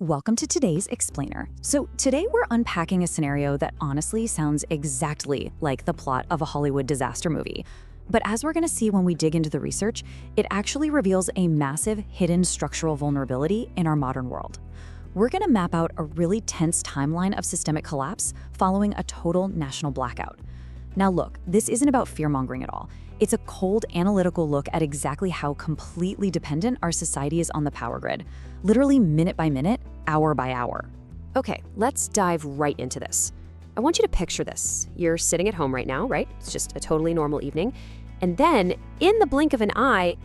Welcome to today's Explainer. So today we're unpacking a scenario that honestly sounds exactly like the plot of a Hollywood disaster movie. But as we're going to see when we dig into the research, it actually reveals a massive hidden structural vulnerability in our modern world. We're going to map out a really tense timeline of systemic collapse following a total national blackout. Now look, this isn't about fear-mongering at all. It's a cold, analytical look at exactly how completely dependent our society is on the power grid, literally minute by minute, hour by hour. Okay, let's dive right into this. I want you to picture this. You're sitting at home right now, right? It's just a totally normal evening. And then, in the blink of an eye,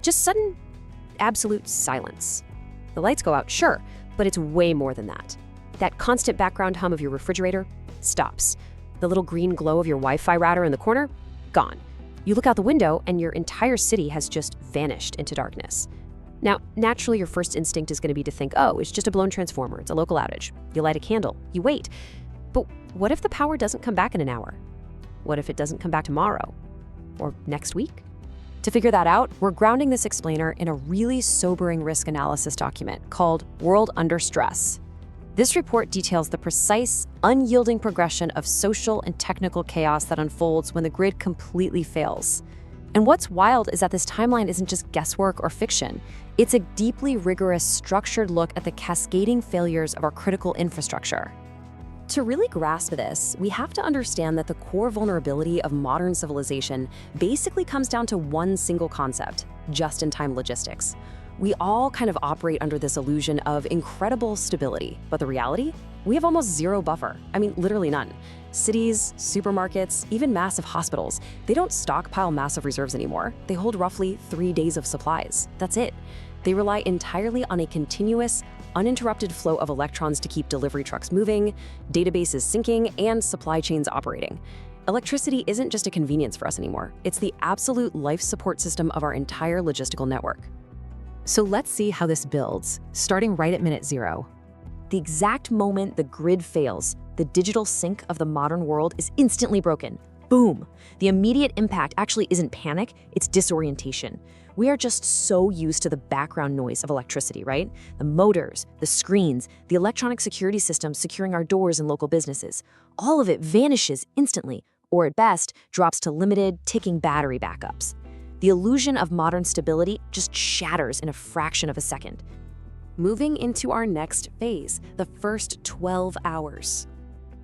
just sudden, absolute silence. The lights go out, sure, but it's way more than that. That constant background hum of your refrigerator stops. The little green glow of your Wi-Fi router in the corner, gone. You look out the window and your entire city has just vanished into darkness. Now, naturally, your first instinct is going to be to think, oh, it's just a blown transformer, it's a local outage. You light a candle, you wait. But what if the power doesn't come back in an hour? What if it doesn't come back tomorrow? Or next week? To figure that out, we're grounding this explainer in a really sobering risk analysis document called World Under Stress. This report details the precise, unyielding progression of social and technical chaos that unfolds when the grid completely fails. And what's wild is that this timeline isn't just guesswork or fiction. It's a deeply rigorous, structured look at the cascading failures of our critical infrastructure. To really grasp this, we have to understand that the core vulnerability of modern civilization basically comes down to one single concept: just-in-time logistics. We all kind of operate under this illusion of incredible stability, but the reality? We have almost zero buffer. I mean, literally none. Cities, supermarkets, even massive hospitals, they don't stockpile massive reserves anymore. They hold roughly 3 days of supplies. That's it. They rely entirely on a continuous, uninterrupted flow of electrons to keep delivery trucks moving, databases syncing, and supply chains operating. Electricity isn't just a convenience for us anymore. It's the absolute life support system of our entire logistical network. So let's see how this builds, starting right at minute zero. The exact moment the grid fails, the digital sync of the modern world is instantly broken. Boom! The immediate impact actually isn't panic, it's disorientation. We are just so used to the background noise of electricity, right? The motors, the screens, the electronic security systems securing our doors and local businesses. All of it vanishes instantly, or at best, drops to limited, ticking battery backups. The illusion of modern stability just shatters in a fraction of a second. Moving into our next phase, the first 12 hours.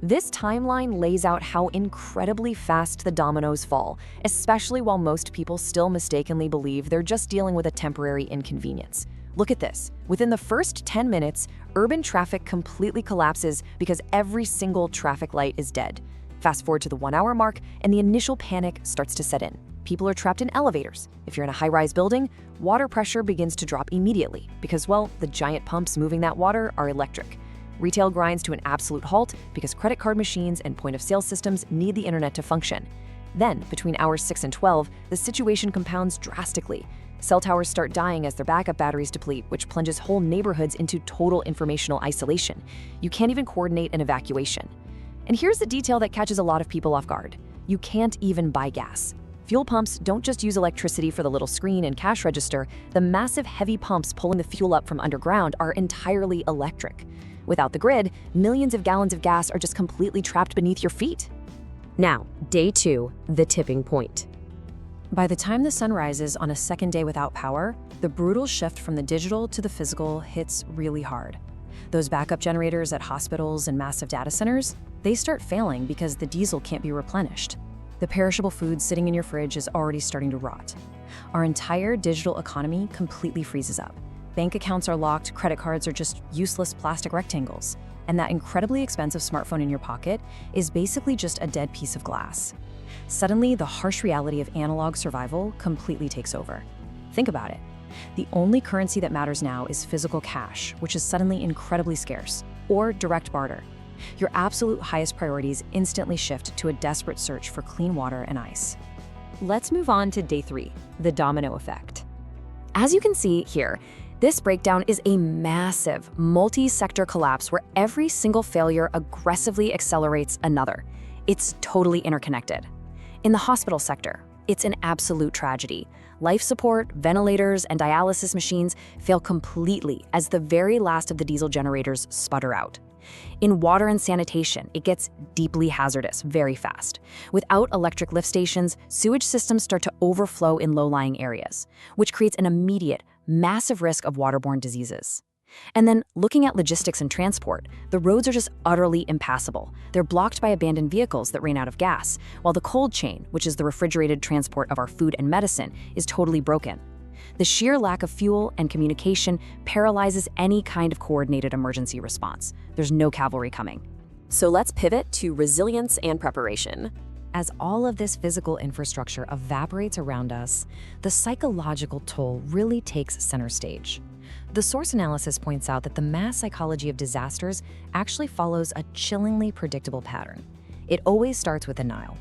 This timeline lays out how incredibly fast the dominoes fall, especially while most people still mistakenly believe they're just dealing with a temporary inconvenience. Look at this. Within the first 10 minutes, urban traffic completely collapses because every single traffic light is dead. Fast forward to the 1 hour mark, and the initial panic starts to set in. People are trapped in elevators. If you're in a high-rise building, water pressure begins to drop immediately because, well, the giant pumps moving that water are electric. Retail grinds to an absolute halt because credit card machines and point-of-sale systems need the internet to function. Then, between hours 6 and 12, the situation compounds drastically. Cell towers start dying as their backup batteries deplete, which plunges whole neighborhoods into total informational isolation. You can't even coordinate an evacuation. And here's the detail that catches a lot of people off guard. You can't even buy gas. Fuel pumps don't just use electricity for the little screen and cash register. The massive heavy pumps pulling the fuel up from underground are entirely electric. Without the grid, millions of gallons of gas are just completely trapped beneath your feet. Now, day 2, the tipping point. By the time the sun rises on a second day without power, the brutal shift from the digital to the physical hits really hard. Those backup generators at hospitals and massive data centers, they start failing because the diesel can't be replenished. The perishable food sitting in your fridge is already starting to rot. Our entire digital economy completely freezes up. Bank accounts are locked, credit cards are just useless plastic rectangles, and that incredibly expensive smartphone in your pocket is basically just a dead piece of glass. Suddenly, the harsh reality of analog survival completely takes over. Think about it. The only currency that matters now is physical cash, which is suddenly incredibly scarce, or direct barter. Your absolute highest priorities instantly shift to a desperate search for clean water and ice. Let's move on to day 3, the domino effect. As you can see here, this breakdown is a massive, multi-sector collapse where every single failure aggressively accelerates another. It's totally interconnected. In the hospital sector, it's an absolute tragedy. Life support, ventilators, and dialysis machines fail completely as the very last of the diesel generators sputter out. In water and sanitation, it gets deeply hazardous very fast. Without electric lift stations, sewage systems start to overflow in low-lying areas, which creates an immediate, massive risk of waterborne diseases. And then, looking at logistics and transport, the roads are just utterly impassable. They're blocked by abandoned vehicles that ran out of gas, while the cold chain, which is the refrigerated transport of our food and medicine, is totally broken. The sheer lack of fuel and communication paralyzes any kind of coordinated emergency response. There's no cavalry coming. So let's pivot to resilience and preparation. As all of this physical infrastructure evaporates around us, the psychological toll really takes center stage. The source analysis points out that the mass psychology of disasters actually follows a chillingly predictable pattern. It always starts with denial,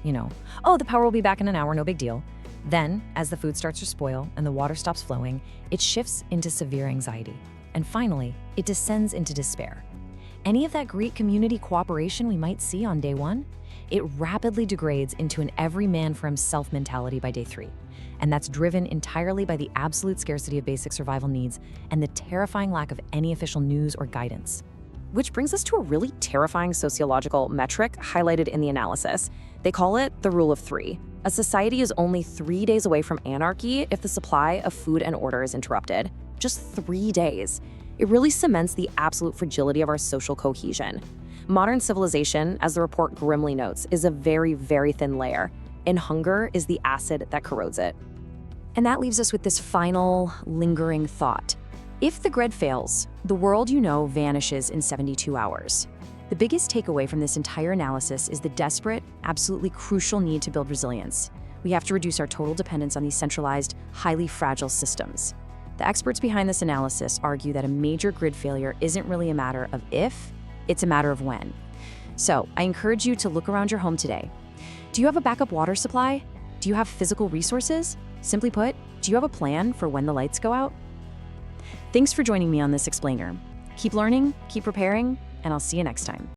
oh, the power will be back in an hour, no big deal. Then, as the food starts to spoil and the water stops flowing, it shifts into severe anxiety. And finally, it descends into despair. Any of that great community cooperation we might see on day one, it rapidly degrades into an every man for himself mentality by day 3. And that's driven entirely by the absolute scarcity of basic survival needs and the terrifying lack of any official news or guidance. Which brings us to a really terrifying sociological metric highlighted in the analysis. They call it the rule of 3. A society is only 3 days away from anarchy if the supply of food and order is interrupted. Just 3 days. It really cements the absolute fragility of our social cohesion. Modern civilization, as the report grimly notes, is a very, very thin layer, and hunger is the acid that corrodes it. And that leaves us with this final, lingering thought. If the grid fails, the world you know vanishes in 72 hours. The biggest takeaway from this entire analysis is the desperate, absolutely crucial need to build resilience. We have to reduce our total dependence on these centralized, highly fragile systems. The experts behind this analysis argue that a major grid failure isn't really a matter of if, it's a matter of when. So, I encourage you to look around your home today. Do you have a backup water supply? Do you have physical resources? Simply put, do you have a plan for when the lights go out? Thanks for joining me on this explainer. Keep learning, keep preparing, and I'll see you next time.